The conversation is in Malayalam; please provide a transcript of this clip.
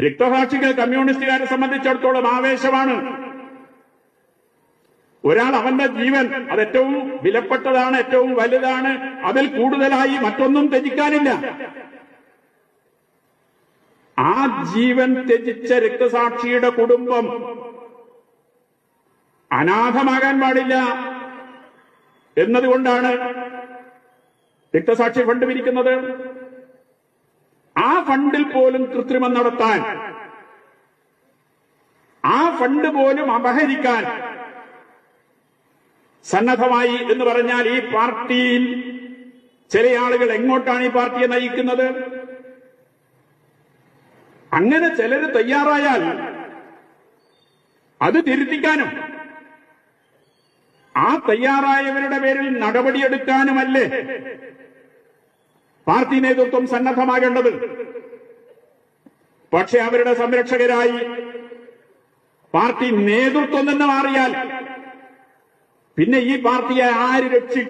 രക്തസാക്ഷികൾ കമ്മ്യൂണിസ്റ്റുകാരെ സംബന്ധിച്ചിടത്തോളം ആവേശമാണ്. ഒരാൾ അവന്റെ ജീവൻ അത് ഏറ്റവും വിലപ്പെട്ടതാണ്, ഏറ്റവും വലുതാണ്. അതിൽ കൂടുതലായി മറ്റൊന്നും ത്യജിക്കാനില്ല. ആ ജീവൻ ത്യജിച്ച രക്തസാക്ഷിയുടെ കുടുംബം അനാഥമാകാൻ പാടില്ല എന്നതുകൊണ്ടാണ് രക്തസാക്ഷി ഫണ്ട് പിരിക്കുന്നത്. ആ ഫണ്ടിൽ പോലും കൃത്രിമം നടത്താൻ, ആ ഫണ്ട് പോലും അപഹരിക്കാൻ സന്നദ്ധമായി എന്ന് പറഞ്ഞാൽ ഈ പാർട്ടിയിൽ ചില ആളുകൾ എങ്ങോട്ടാണ് ഈ പാർട്ടിയെ നയിക്കുന്നത്? അങ്ങനെ ചിലര് തയ്യാറായാൽ അത് തിരുത്തിക്കാനും ആ തയ്യാറായവരുടെ പേരിൽ നടപടിയെടുക്കാനുമല്ലേ പാർട്ടി നേതൃത്വം സന്നദ്ധമാകേണ്ടത്. പക്ഷെ അവരുടെ സംരക്ഷകരായി പാർട്ടി നേതൃത്വം നിന്ന് മാറിയാൽ പിന്നെ ഈ പാർട്ടിയെ ആര് രക്ഷിക്കും?